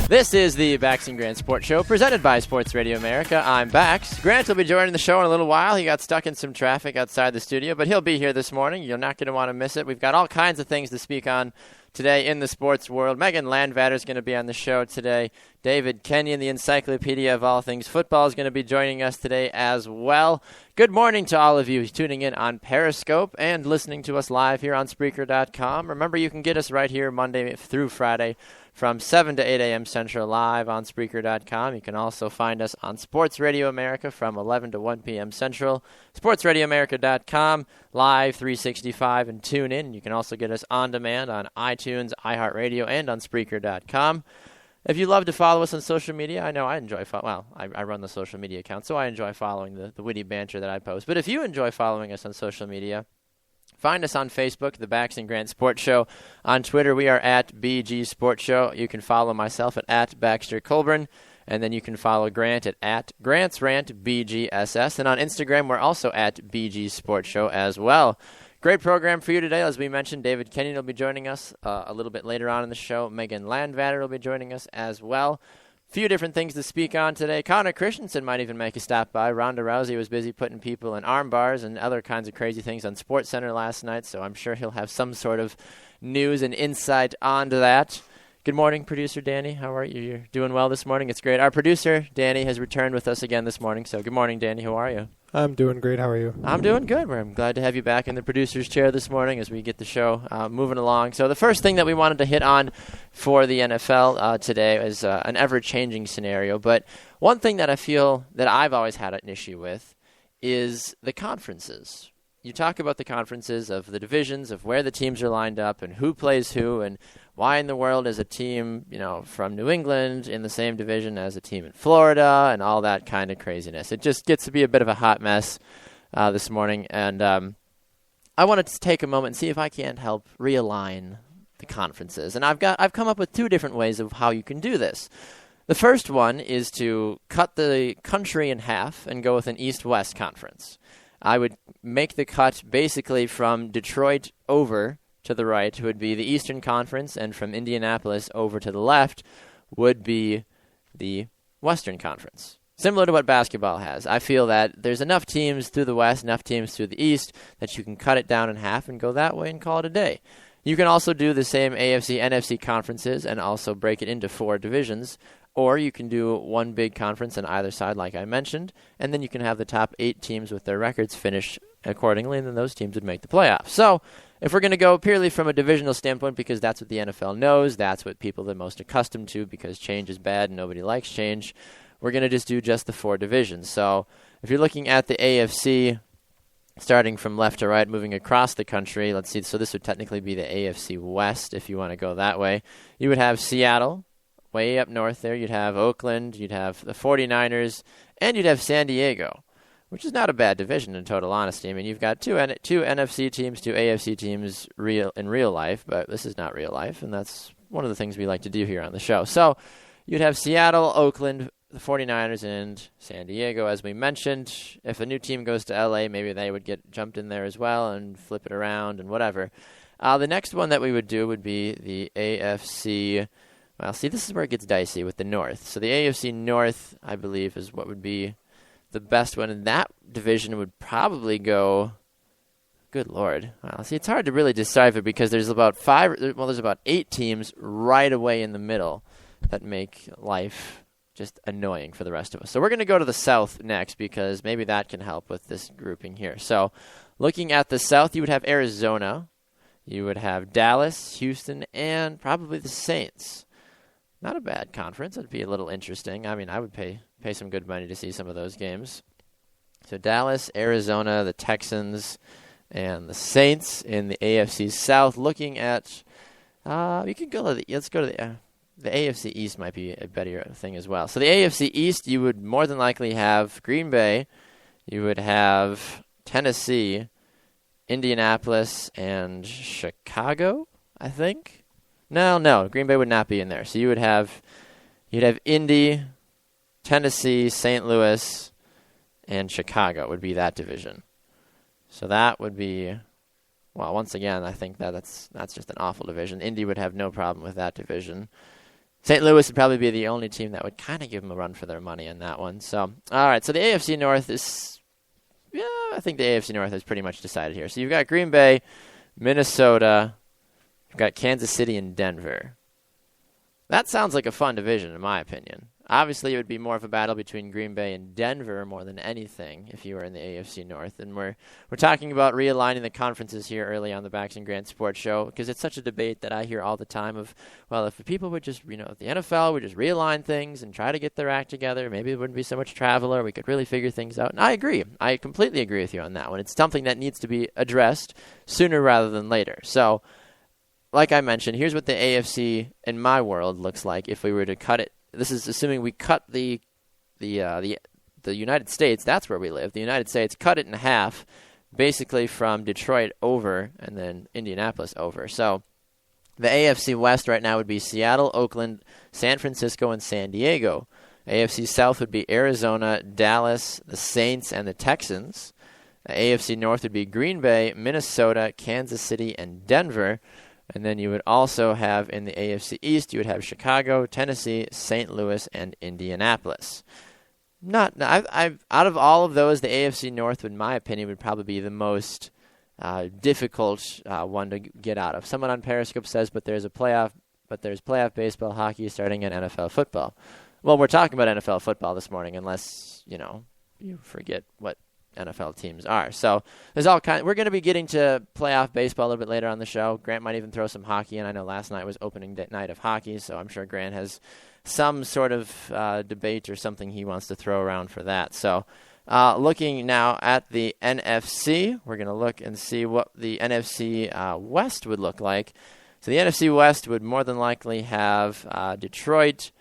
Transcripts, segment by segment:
This is the Bax and Grant Sports Show, presented by Sports Radio America. I'm Bax. Grant will be joining the show in a little while. He got stuck in some traffic outside the studio, but he'll be here this morning. You're not going to want to miss it. We've got all kinds of things to speak on today in the sports world. Megan Landvatter is going to be on the show today. David Kenyon, the encyclopedia of all things football, is going to be joining us today as well. Good morning to all of you tuning in on Periscope and listening to us live here on Spreaker.com. Remember, you can get us right here Monday through Friday from 7 to 8 a.m. Central live on Spreaker.com. You can also find us on Sports Radio America from 11 to 1 p.m. Central. SportsRadioAmerica.com, live 365, and tune in. You can also get us on demand on iTunes, iHeartRadio, and on Spreaker.com. If you love to follow us on social media, I know I enjoy I run the social media account, so I enjoy following the witty banter that I post. But if you enjoy following us on social media, find us on Facebook, the Bax and Grant Sports Show. On Twitter, we are at BG Sports Show. You can follow myself at Baxter Colburn, and then you can follow Grant at Grant's Rant BGSS. And on Instagram, we're also at BG Sports Show as well. Great program for you today. As we mentioned, David Kenyon will be joining us a little bit later on in the show. Megan Landvatter will be joining us as well. Few different things to speak on today. Connor Christensen might even make a stop by. Ronda Rousey was busy putting people in arm bars and other kinds of crazy things on SportsCenter last night, so I'm sure he'll have some sort of news and insight onto that. Good morning, producer Danny. How are you? You're doing well this morning. It's great. Our producer, Danny, has returned with us again this morning, so good morning, Danny. How are you? I'm doing great. How are you? I'm doing good. I'm glad to have you back in the producer's chair this morning as we get the show moving along. So the first thing that we wanted to hit on for the NFL today is an ever-changing scenario. But one thing that I feel that I've always had an issue with is the conferences. You talk about the conferences of the divisions, of where the teams are lined up and who plays who, and why in the world is a team, from New England in the same division as a team in Florida and all that kind of craziness. It just gets to be a bit of a hot mess this morning, and I wanted to take a moment and see if I can't help realign the conferences. And I've come up with two different ways of how you can do this. The first one is to cut the country in half and go with an East-West conference. I would make the cut basically from Detroit over to the right would be the Eastern Conference, and from Indianapolis over to the left would be the Western Conference. Similar to what basketball has. I feel that there's enough teams through the West, enough teams through the East, that you can cut it down in half and go that way and call it a day. You can also do the same AFC, NFC conferences and also break it into 4 divisions. Or you can do one big conference on either side, like I mentioned, and then you can have the top 8 teams with their records finish accordingly, and then those teams would make the playoffs. So if we're going to go purely from a divisional standpoint, because that's what the NFL knows, that's what people are most accustomed to, because change is bad and nobody likes change, we're going to just do just the 4 divisions. So if you're looking at the AFC, starting from left to right, moving across the country, let's see, so this would technically be the AFC West if you want to go that way. You would have Seattle. Way up north there, you'd have Oakland, you'd have the 49ers, and you'd have San Diego, which is not a bad division in total honesty. I mean, you've got two NFC teams, 2 AFC teams in real life, but this is not real life, and that's one of the things we like to do here on the show. So you'd have Seattle, Oakland, the 49ers, and San Diego, as we mentioned. If a new team goes to LA, maybe they would get jumped in there as well and flip it around and whatever. The next one that we would do would be the AFC. Well, see, this is where it gets dicey with the North. So the AFC North, I believe, is what would be the best one. And that division would probably go, good Lord. Well, see, it's hard to really decipher because there's about 8 teams right away in the middle that make life just annoying for the rest of us. So we're going to go to the South next because maybe that can help with this grouping here. So looking at the South, you would have Arizona. You would have Dallas, Houston, and probably the Saints. Not a bad conference. It'd be a little interesting. I mean, I would pay some good money to see some of those games. So Dallas, Arizona, the Texans, and the Saints in the AFC South. Looking at, let's go to the AFC East might be a better thing as well. So the AFC East, you would more than likely have Green Bay, you would have Tennessee, Indianapolis, and Chicago, I think. No, Green Bay would not be in there. So you'd have Indy, Tennessee, St. Louis, and Chicago would be that division. So that would be, well, once again, I think that's just an awful division. Indy would have no problem with that division. St. Louis would probably be the only team that would kind of give them a run for their money in that one. So, all right, so the AFC North is, I think the AFC North is pretty much decided here. So you've got Green Bay, Minnesota, you've got Kansas City and Denver. That sounds like a fun division, in my opinion. Obviously, it would be more of a battle between Green Bay and Denver more than anything if you were in the AFC North. And we're talking about realigning the conferences here early on the Bax and Grant Sports Show because it's such a debate that I hear all the time of, well, if people would just, if the NFL would just realign things and try to get their act together, maybe there wouldn't be so much travel or we could really figure things out. And I agree. I completely agree with you on that one. It's something that needs to be addressed sooner rather than later. So, like I mentioned, here's what the AFC in my world looks like if we were to cut it. This is assuming we cut the United States. That's where we live. The United States, cut it in half, basically from Detroit over and then Indianapolis over. So the AFC West right now would be Seattle, Oakland, San Francisco, and San Diego. AFC South would be Arizona, Dallas, the Saints, and the Texans. The AFC North would be Green Bay, Minnesota, Kansas City, and Denver. And then you would also have in the AFC East, you would have Chicago, Tennessee, St. Louis, and Indianapolis. Out of all of those, the AFC North, in my opinion, would probably be the most difficult one to get out of. Someone on Periscope says, but there's playoff baseball, hockey, starting in NFL football. Well, we're talking about NFL football this morning, unless you forget what NFL teams are. So there's all kind. We're going to be getting to playoff baseball a little bit later on the show. Grant might even throw some hockey in. I know last night was opening night of hockey, so I'm sure Grant has some sort of debate or something he wants to throw around for that. So looking now at the NFC, we're going to look and see what the NFC West would look like. So the NFC West would more than likely have Detroit,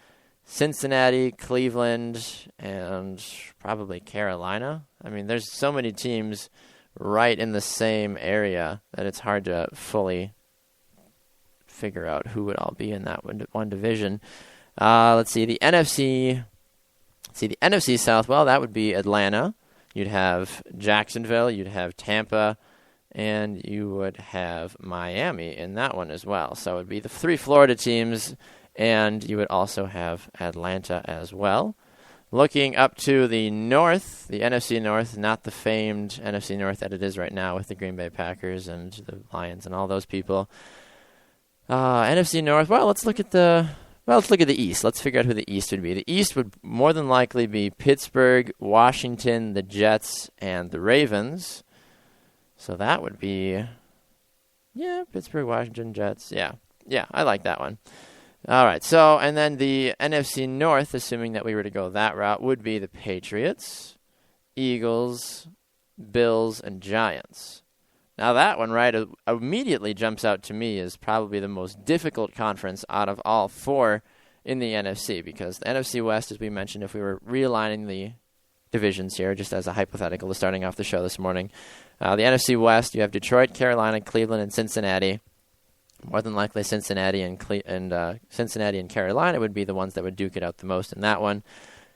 Cincinnati, Cleveland, and probably Carolina. I mean, there's so many teams right in the same area that it's hard to fully figure out who would all be in that one division. Let's see, the NFC South, well, that would be Atlanta. You'd have Jacksonville, you'd have Tampa, and you would have Miami in that one as well. So it would be the three Florida teams, and you would also have Atlanta as well. Looking up to the North, the NFC North, not the famed NFC North that it is right now with the Green Bay Packers and the Lions and all those people. NFC North, let's look at the East. Let's figure out who the East would be. The East would more than likely be Pittsburgh, Washington, the Jets, and the Ravens. So that would be, Pittsburgh, Washington, Jets. Yeah, I like that one. All right, so, and then the NFC North, assuming that we were to go that route, would be the Patriots, Eagles, Bills, and Giants. Now that one, right, immediately jumps out to me as probably the most difficult conference out of all four in the NFC, because the NFC West, as we mentioned, if we were realigning the divisions here, just as a hypothetical to starting off the show this morning, the NFC West, you have Detroit, Carolina, Cleveland, and Cincinnati. More than likely, Cincinnati and Carolina would be the ones that would duke it out the most in that one.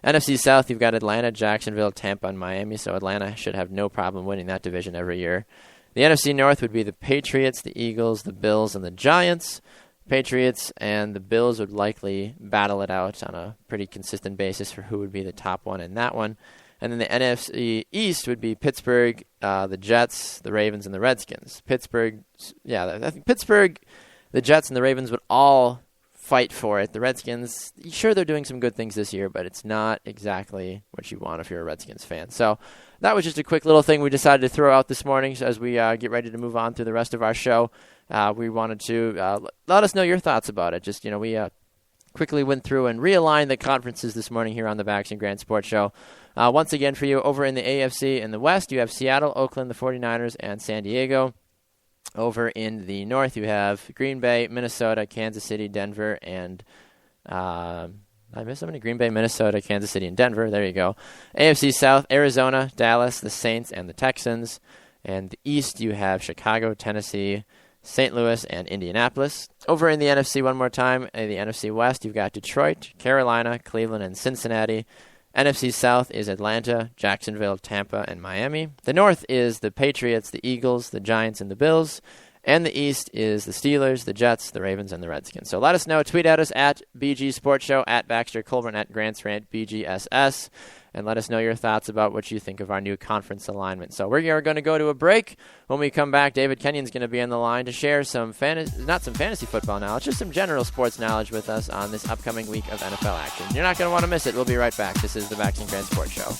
NFC South, you've got Atlanta, Jacksonville, Tampa, and Miami, so Atlanta should have no problem winning that division every year. The NFC North would be the Patriots, the Eagles, the Bills, and the Giants. Patriots and the Bills would likely battle it out on a pretty consistent basis for who would be the top one in that one. And then the NFC East would be Pittsburgh, the Jets, the Ravens, and the Redskins. I think Pittsburgh, the Jets, and the Ravens would all fight for it. The Redskins, sure, they're doing some good things this year, but it's not exactly what you want if you're a Redskins fan. So that was just a quick little thing we decided to throw out this morning as we get ready to move on through the rest of our show. We wanted to let us know your thoughts about it. Just, we quickly went through and realigned the conferences this morning here on the Bax and Grant Sports Show. Once again, for you, over in the AFC in the West, you have Seattle, Oakland, the 49ers, and San Diego. Over in the North, you have Green Bay, Minnesota, Kansas City, Denver, and I missed somebody? Green Bay, Minnesota, Kansas City, and Denver. There you go. AFC South, Arizona, Dallas, the Saints, and the Texans. And the East, you have Chicago, Tennessee, St. Louis, and Indianapolis. Over in the NFC one more time, in the NFC West, you've got Detroit, Carolina, Cleveland, and Cincinnati. NFC South is Atlanta, Jacksonville, Tampa, and Miami. The North is the Patriots, the Eagles, the Giants, and the Bills. And the East is the Steelers, the Jets, the Ravens, and the Redskins. So let us know. Tweet at us at BG Sports Show, at Baxter Colburn, at Grants Rant, BGSS, and let us know your thoughts about what you think of our new conference alignment. So we are going to go to a break. When we come back, David Kenyon's going to be on the line to share some not some fantasy football knowledge, just some general sports knowledge with us on this upcoming week of NFL action. You're not going to want to miss it. We'll be right back. This is the Bax and Grant Sports Show.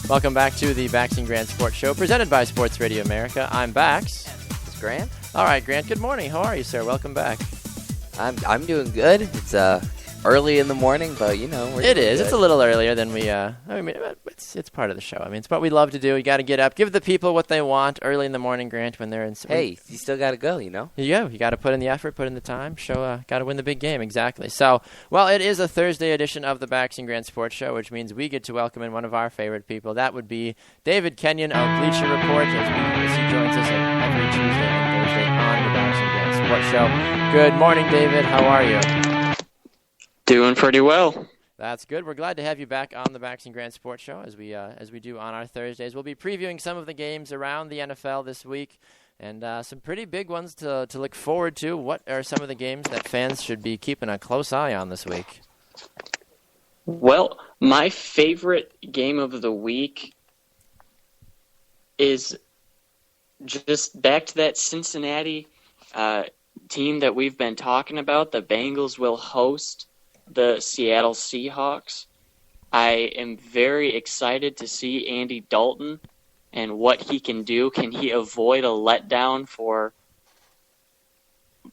Welcome back to the Bax and Grant Sports Show, presented by Sports Radio America. I'm Bax. It's Grant. All right, Grant, good morning. How are you, sir? Welcome back. I'm doing good. It's early in the morning, but we're It doing is. good. It's a little earlier than we. It's part of the show. I mean, it's what we love to do. You got to get up, give the people what they want early in the morning, Grant. When they're in. Hey, you still got to go. Yeah, you got to put in the effort, put in the time. Got to win the big game. Exactly. So, well, it is a Thursday edition of the Bax and Grant Sports Show, which means we get to welcome in one of our favorite people. That would be David Kenyon of Bleacher Report, as he joins us every Tuesday and Thursday on the Bax and Grant Sports Show. Good morning, David. How are you? Doing pretty well. That's good. We're glad to have you back on the Bax and Grant Sports Show as we do on our Thursdays. We'll be previewing some of the games around the NFL this week and some pretty big ones to look forward to. What are some of the games that fans should be keeping a close eye on this week? Well, my favorite game of the week is just back to that Cincinnati team that we've been talking about. The Bengals will host the Seattle Seahawks. I am very excited to see Andy Dalton and what he can do. Can he avoid a letdown for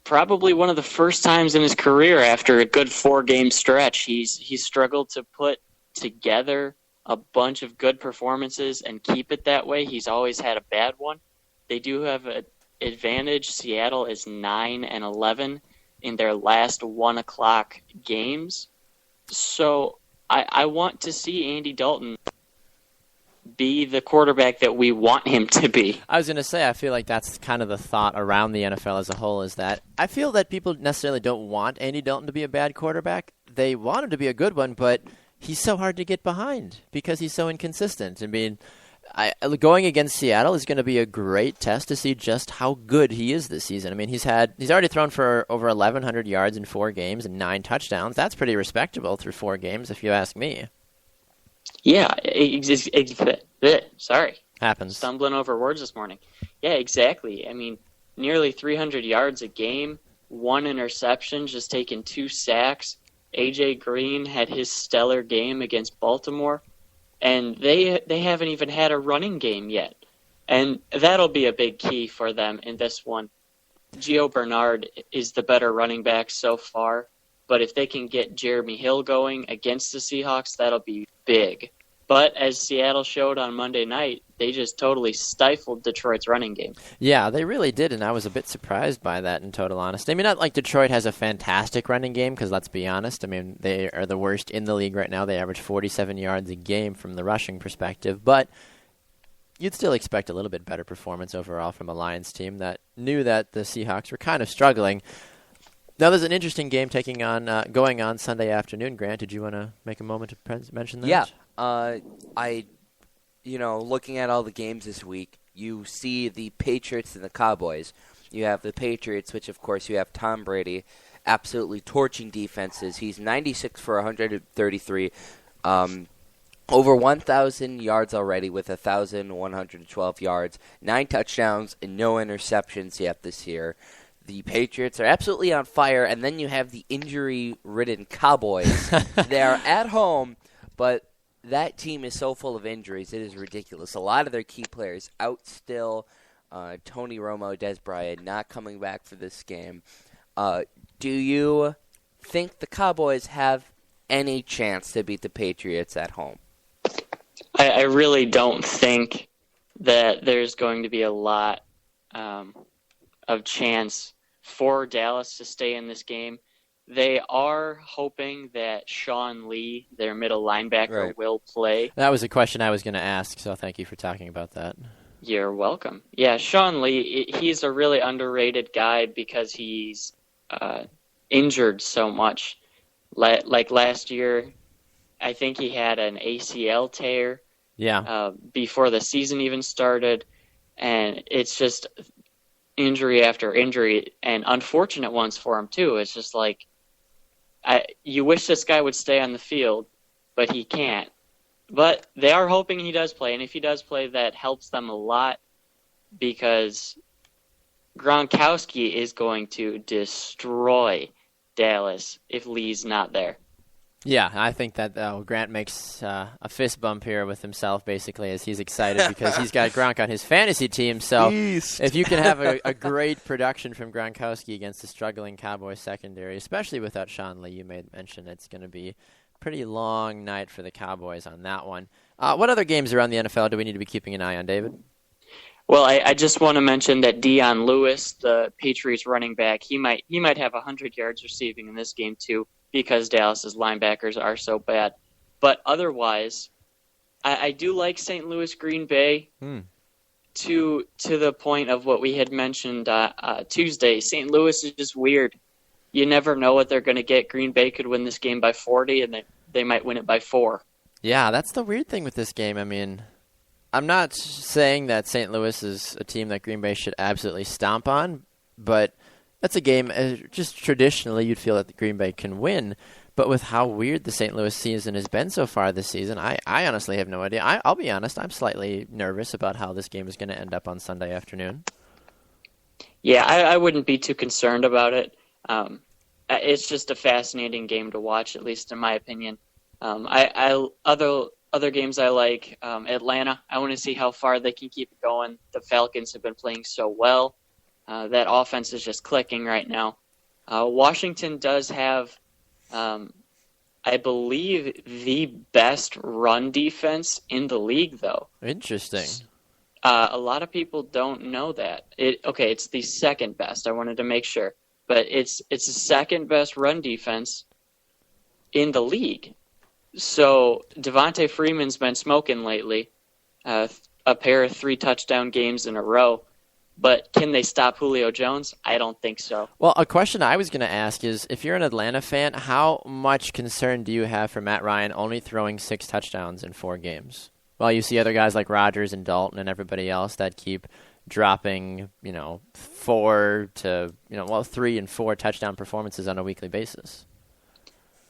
probably one of the first times in his career after a good 4-game stretch? He's struggled to put together a bunch of good performances and keep it that way. He's always had a bad one. They do have an advantage. Seattle is 9-11 in their last 1 o'clock games. So I want to see Andy Dalton be the quarterback that we want him to be. I was going to say, I feel like that's kind of the thought around the NFL as a whole, is that I feel that people necessarily don't want Andy Dalton to be a bad quarterback. They want him to be a good one, but he's so hard to get behind because he's so inconsistent. I mean, going against Seattle is going to be a great test to see just how good he is this season. I mean, he's already thrown for over 1,100 yards in 4 games and 9 touchdowns. That's pretty respectable through 4 games, if you ask me. Yeah, sorry. Happens. Stumbling over words this morning. Yeah, exactly. I mean, nearly 300 yards a game, 1 interception, just taking 2 sacks. A.J. Green had his stellar game against Baltimore. And they haven't even had a running game yet. And that'll be a big key for them in this one. Gio Bernard is the better running back so far. But if they can get Jeremy Hill going against the Seahawks, that'll be big. But as Seattle showed on Monday night, they just totally stifled Detroit's running game. Yeah, they really did, and I was a bit surprised by that, in total honesty. I mean, not like Detroit has a fantastic running game, because let's be honest, I mean, they are the worst in the league right now. They average 47 yards a game from the rushing perspective, but you'd still expect a little bit better performance overall from a Lions team that knew that the Seahawks were kind of struggling. Now, there's an interesting game going on Sunday afternoon. Grant, did you want to make a moment to mention that? Yeah. Looking at all the games this week, you see the Patriots and the Cowboys. You have the Patriots, which, of course, you have Tom Brady absolutely torching defenses. He's 96 for 133, over 1,000 yards already with 1,112 yards, 9 touchdowns, and no interceptions yet this year. The Patriots are absolutely on fire, and then you have the injury-ridden Cowboys. They are at home, but that team is so full of injuries, it is ridiculous. A lot of their key players out still. Tony Romo, Des Bryant not coming back for this game. Do you think the Cowboys have any chance to beat the Patriots at home? I really don't think that there's going to be a lot of chance for Dallas to stay in this game. They are hoping that Sean Lee, their middle linebacker, will play. That was a question I was going to ask, so thank you for talking about that. You're welcome. Yeah, Sean Lee, he's a really underrated guy because he's injured so much. Like last year, I think he had an ACL tear before the season even started, and it's just injury after injury, and unfortunate ones for him too. It's just like, you wish this guy would stay on the field, but he can't. But they are hoping he does play, and if he does play, that helps them a lot because Gronkowski is going to destroy Dallas if Lee's not there. Yeah, I think that Grant makes a fist bump here with himself, basically, as he's excited because he's got Gronk on his fantasy team. So if you can have a great production from Gronkowski against the struggling Cowboys secondary, especially without Sean Lee, you made mention it's going to be a pretty long night for the Cowboys on that one. What other games around the NFL do we need to be keeping an eye on, David? Well, I just want to mention that Dion Lewis, the Patriots running back, he might have 100 yards receiving in this game too, because Dallas's linebackers are so bad. But otherwise, I do like St. Louis Green Bay to the point of what we had mentioned Tuesday. St. Louis is just weird. You never know what they're going to get. Green Bay could win this game by 40, and they might win it by 4. Yeah, that's the weird thing with this game. I mean, I'm not saying that St. Louis is a team that Green Bay should absolutely stomp on, but that's a game, just traditionally, you'd feel that the Green Bay can win. But with how weird the St. Louis season has been so far this season, I honestly have no idea. I'll be honest, I'm slightly nervous about how this game is going to end up on Sunday afternoon. Yeah, I wouldn't be too concerned about it. It's just a fascinating game to watch, at least in my opinion. Other games I like, Atlanta. I want to see how far they can keep it going. The Falcons have been playing so well. That offense is just clicking right now. Washington does have, I believe, the best run defense in the league, though. Interesting. A lot of people don't know that. It's the second best. I wanted to make sure. But it's the second best run defense in the league. So Devontae Freeman's been smoking lately, a pair of 3 touchdown games in a row. But can they stop Julio Jones? I don't think so. Well, a question I was going to ask is, if you're an Atlanta fan, how much concern do you have for Matt Ryan only throwing 6 touchdowns in 4 games? Well, you see other guys like Rodgers and Dalton and everybody else that keep dropping, 3 and 4 touchdown performances on a weekly basis.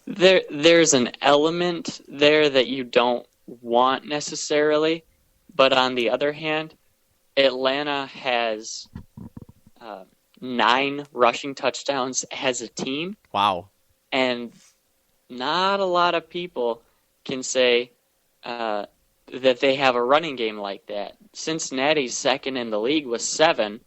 There's an element there that you don't want necessarily, but on the other hand, Atlanta has 9 rushing touchdowns as a team. Wow. And not a lot of people can say that they have a running game like that. Cincinnati's second in the league with 7,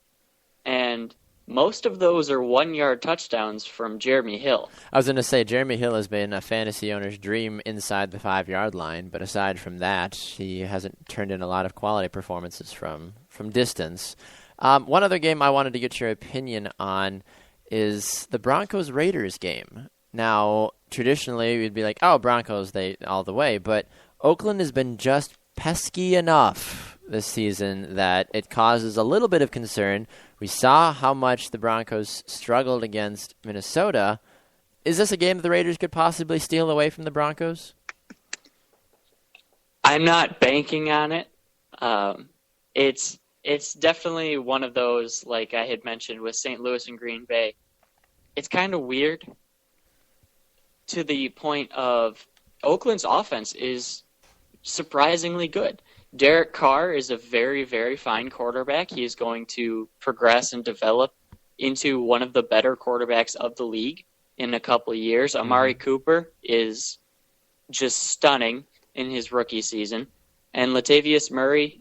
and most of those are 1-yard touchdowns from Jeremy Hill. I was going to say, Jeremy Hill has been a fantasy owner's dream inside the 5-yard line, but aside from that, he hasn't turned in a lot of quality performances from distance. One other game I wanted to get your opinion on is the Broncos-Raiders game. Now, traditionally, we'd be like, oh, Broncos, they all the way, but Oakland has been just pesky enough this season that it causes a little bit of concern. We saw how much the Broncos struggled against Minnesota. Is this a game that the Raiders could possibly steal away from the Broncos? I'm not banking on it. It's definitely one of those, like I had mentioned with St. Louis and Green Bay. It's kind of weird to the point of Oakland's offense is surprisingly good. Derek Carr is a very, very fine quarterback. He is going to progress and develop into one of the better quarterbacks of the league in a couple of years. Amari Cooper is just stunning in his rookie season. And Latavius Murray,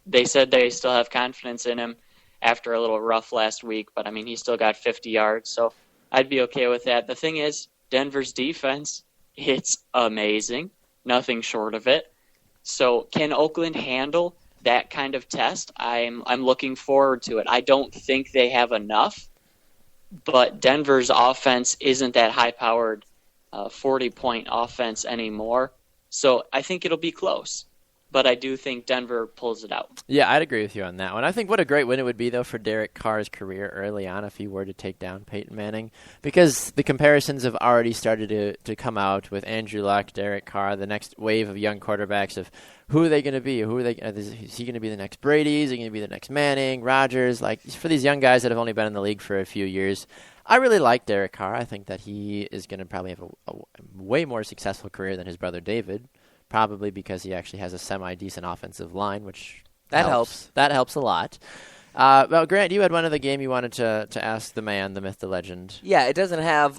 they said they still have confidence in him after a little rough last week, but I mean, he still got 50 yards, so I'd be okay with that. The thing is, Denver's defense, it's amazing. Nothing short of it. So can Oakland handle that kind of test? I'm looking forward to it. I don't think they have enough, but Denver's offense isn't that high-powered 40-point offense anymore. So I think it'll be close. But I do think Denver pulls it out. Yeah, I'd agree with you on that one. I think what a great win it would be, though, for Derek Carr's career early on if he were to take down Peyton Manning, because the comparisons have already started to come out with Andrew Luck, Derek Carr, the next wave of young quarterbacks of who are they going to be? Is he going to be the next Brady? Is he going to be the next Manning, Rodgers? Like, for these young guys that have only been in the league for a few years, I really like Derek Carr. I think that he is going to probably have a way more successful career than his brother David. Probably because he actually has a semi-decent offensive line, which helps. That helps a lot. Well, Grant, you had one other game you wanted to ask the man, the myth, the legend. Yeah, it doesn't have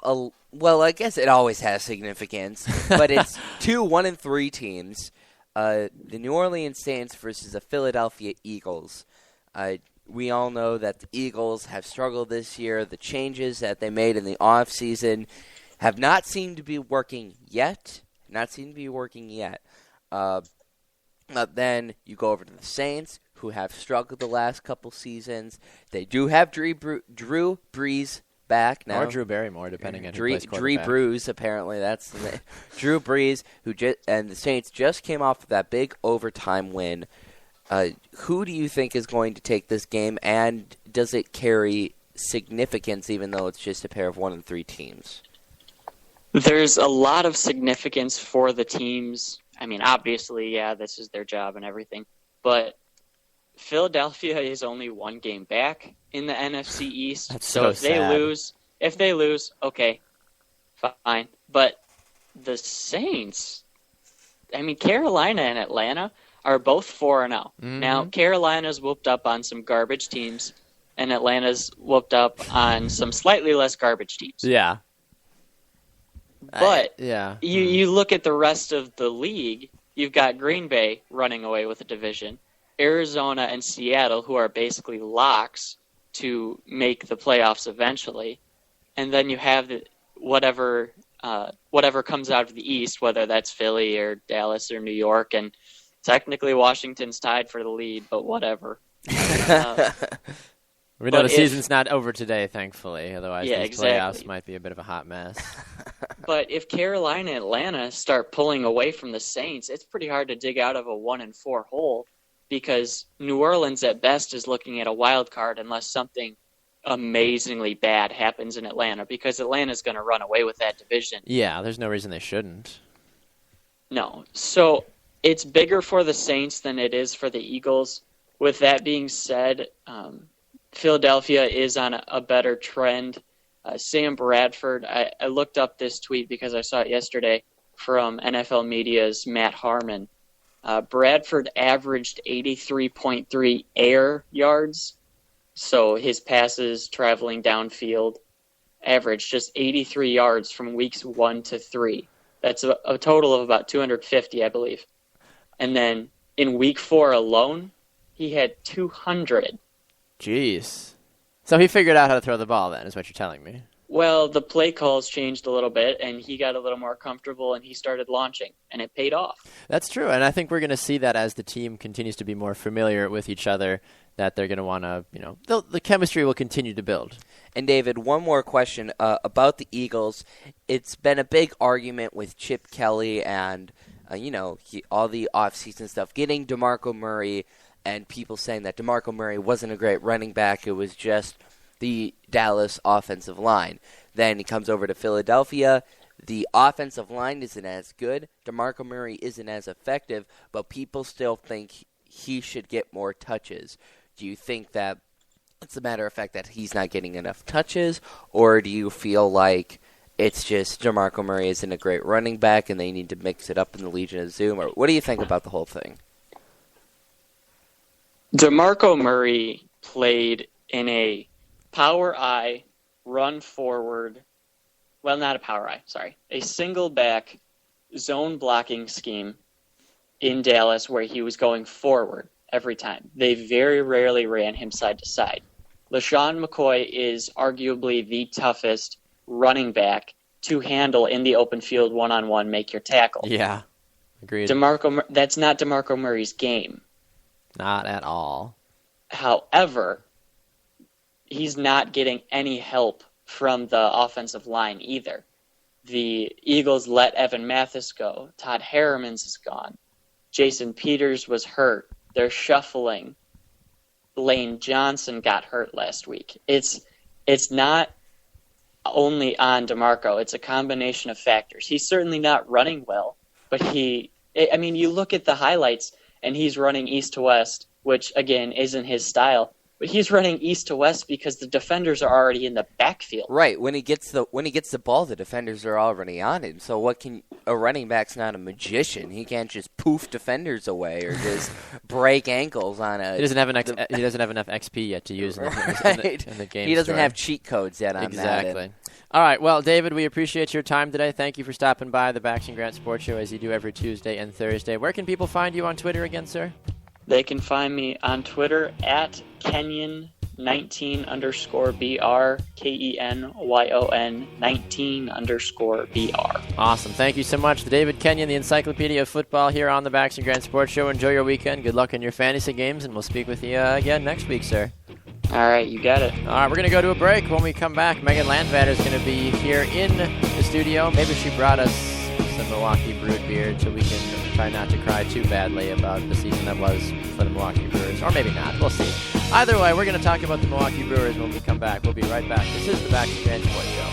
well, I guess it always has significance, but it's two 1-3 teams. The New Orleans Saints versus the Philadelphia Eagles. We all know that the Eagles have struggled this year. The changes that they made in the offseason have not seemed to be working yet. But then you go over to the Saints, who have struggled the last couple seasons. They do have Drew Brees back now. Or Drew Barrymore, depending on who plays quarterback. Drew Brees, apparently. That's the name. Drew Brees, and the Saints just came off of that big overtime win. Who do you think is going to take this game, and does it carry significance even though it's just a pair of 1-3 teams? There's a lot of significance for the teams. I mean, obviously, yeah, this is their job and everything. But Philadelphia is only one game back in the NFC East. That's so if they lose, okay, fine. But the Saints, I mean, Carolina and Atlanta are both 4-0. Mm-hmm. Now, Carolina's whooped up on some garbage teams, and Atlanta's whooped up on some slightly less garbage teams. Yeah. But you look at the rest of the league, you've got Green Bay running away with the division, Arizona and Seattle, who are basically locks to make the playoffs eventually, and then you have whatever comes out of the East, whether that's Philly or Dallas or New York, and technically Washington's tied for the lead, but whatever. We know the season's not over today, thankfully. Otherwise, these playoffs might be a bit of a hot mess. But if Carolina and Atlanta start pulling away from the Saints, it's pretty hard to dig out of a 1-4 hole, because New Orleans at best is looking at a wild card unless something amazingly bad happens in Atlanta, because Atlanta's going to run away with that division. Yeah, there's no reason they shouldn't. No. So it's bigger for the Saints than it is for the Eagles. With that being said, Philadelphia is on a better trend. Sam Bradford, I looked up this tweet because I saw it yesterday from NFL Media's Matt Harmon. Bradford averaged 83.3 air yards, so his passes traveling downfield averaged just 83 yards from weeks 1 to 3. That's a total of about 250, I believe. And then in week 4 alone, he had 200. Jeez. So he figured out how to throw the ball then, is what you're telling me. Well, the play calls changed a little bit, and he got a little more comfortable, and he started launching, and it paid off. That's true, and I think we're going to see that as the team continues to be more familiar with each other, that they're going to want to, the chemistry will continue to build. And David, one more question about the Eagles. It's been a big argument with Chip Kelly and, all the offseason stuff, getting DeMarco Murray, and people saying that DeMarco Murray wasn't a great running back. It was just the Dallas offensive line. Then he comes over to Philadelphia. The offensive line isn't as good. DeMarco Murray isn't as effective, but people still think he should get more touches. Do you think that it's a matter of fact that he's not getting enough touches, or do you feel like it's just DeMarco Murray isn't a great running back and they need to mix it up in the Legion of Zoom? Or what do you think about the whole thing? DeMarco Murray played in a power I, run forward, well, not a power I, sorry, a single back zone blocking scheme in Dallas where he was going forward every time. They very rarely ran him side to side. LaShawn McCoy is arguably the toughest running back to handle in the open field one-on-one, make your tackle. Yeah, agreed. That's not DeMarco Murray's game. Not at all. However, he's not getting any help from the offensive line either. The Eagles let Evan Mathis go. Todd Herremans is gone. Jason Peters was hurt. They're shuffling. Lane Johnson got hurt last week. It's not only on DeMarco. It's a combination of factors. He's certainly not running well, but you look at the highlights, and he's running east to west, which, again, isn't his style. But he's running east to west because the defenders are already in the backfield. Right. When he gets the ball, the defenders are already on him. So a running back's not a magician. He can't just poof defenders away or just break ankles on a. He doesn't have enough XP yet to use in the game. He doesn't have cheat codes yet on exactly. Madden. All right. Well, David, we appreciate your time today. Thank you for stopping by the Bax and Grant Sports Show as you do every Tuesday and Thursday. Where can people find you on Twitter again, sir? They can find me on Twitter at Kenyon19_BR, KENYON 19_BR. Awesome. Thank you so much. David Kenyon, the Encyclopedia of Football here on the Bax and Grant Sports Show. Enjoy your weekend. Good luck in your fantasy games, and we'll speak with you again next week, sir. All right, you got it. All right, we're going to go to a break. When we come back, Megan Landvatter is going to be here in the studio. Maybe she brought us some Milwaukee Brewed beer so we can try not to cry too badly about the season that was for the Milwaukee Brewers. Or maybe not. We'll see. Either way, we're going to talk about the Milwaukee Brewers when we come back. We'll be right back. This is the Bax and Grant Sports Show.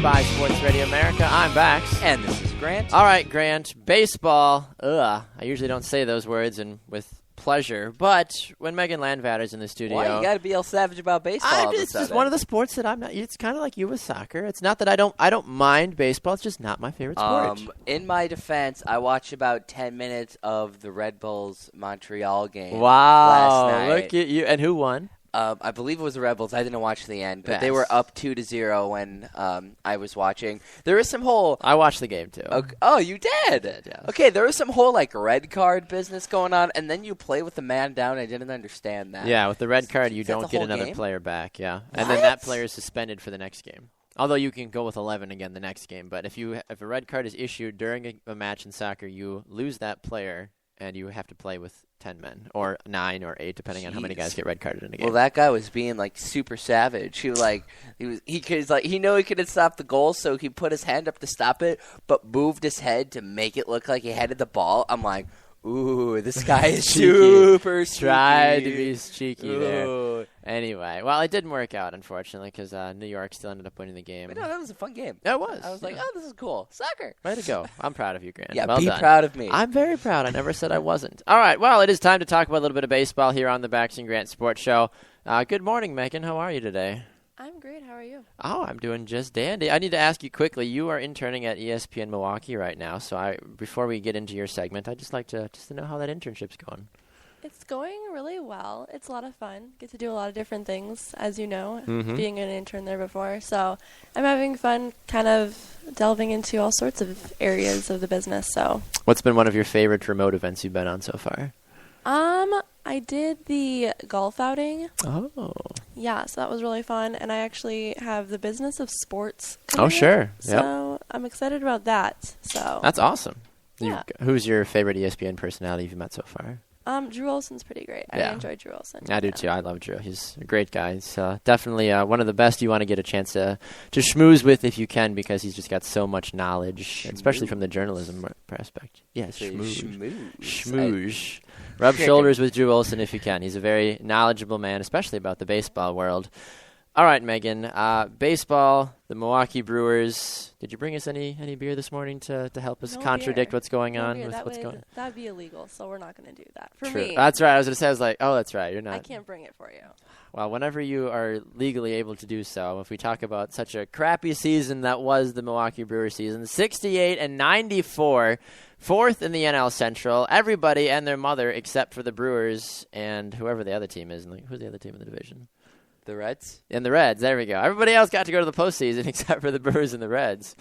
presented by Sports Radio America. I'm Bax. And this is Grant. All right, Grant. Baseball. Ugh. I usually don't say those words and with pleasure, but when Megan Landvatter's in the studio, Why you gotta be all savage about baseball? it's just one of the sports that I'm not. It's kind of like you with soccer. It's not that I don't mind baseball. It's just not my favorite sport. In my defense, I watched about 10 minutes of the Red Bulls Montreal game. Wow! Last night. Look at you. And who won? I believe it was the Red Bulls. I didn't watch the end, but Yes. they were up 2-0 when I was watching. There was some whole. I watched the game too. Okay, oh, you did? I did, yeah. Okay, there was some whole red card business going on, and then you play with the man down. I didn't understand that. Yeah, with the red card, you Is that don't the get whole another game? player back. Yeah, What? and then that player is suspended for the next game. Although you can go with 11 again the next game, but if a red card is issued during a match in soccer, you lose that player, and you have to play with 10 men or 9 or 8, depending on how many Jeez. guys get red carded in a game. Well, that guy was being super savage. He knew he couldn't stop the goal, so he put his hand up to stop it, but moved his head to make it look like he headed the ball. I'm like, ooh, this guy is super cheeky. Tried to be cheeky there. Ooh. Anyway, well, it didn't work out, unfortunately, because New York still ended up winning the game. But no, that was a fun game. It was. I was like, yeah. oh, this is cool. Soccer. Way to go. I'm proud of you, Grant. Yeah, well be done. proud of me. I'm very proud. I never said I wasn't. All right, well, it is time to talk about a little bit of baseball here on the Bax and Grant Sports Show. Good morning, Megan. How are you today? I'm great. How are you? Oh, I'm doing just dandy. I need to ask you quickly. You are interning at ESPN Milwaukee right now, so before we get into your segment, I'd just like to know how that internship's going. It's going really well. It's a lot of fun. Get to do a lot of different things, as you know, Mhm. being an intern there before. So I'm having fun kind of delving into all sorts of areas of the business. So What's been one of your favorite remote events you've been on so far? I did the golf outing. Oh. Yeah, so that was really fun. And I actually have the business of sports Oh, coming up. sure. Yep. So I'm excited about that. So That's awesome. Yeah. Who's your favorite ESPN personality you've met so far? Drew Olson's pretty great. Yeah. I enjoy Drew Olson. I do Yeah. too. I love Drew. He's a great guy. He's definitely one of the best you want to get a chance to schmooze with if you can, because he's just got so much knowledge, especially from the journalism aspect. Yeah, schmooze. Schmooze. Rub shoulders with Drew Olson if you can. He's a very knowledgeable man, especially about the baseball world. All right, Megan. Baseball, the Milwaukee Brewers. Did you bring us any beer this morning to help us No contradict beer. what's going No on beer. with That what's would- going on? That'd be illegal, so we're not going to do that. For True. me, That's right. I was going to say, I was like, oh, that's right. You're not. I can't bring it for you. Well, whenever you are legally able to do so, if we talk about such a crappy season that was the Milwaukee Brewers season, 68-94, fourth in the NL Central, everybody and their mother except for the Brewers and whoever the other team is. Who's the other team in the division? The Reds? And the Reds. There we go. Everybody else got to go to the postseason except for the Brewers and the Reds.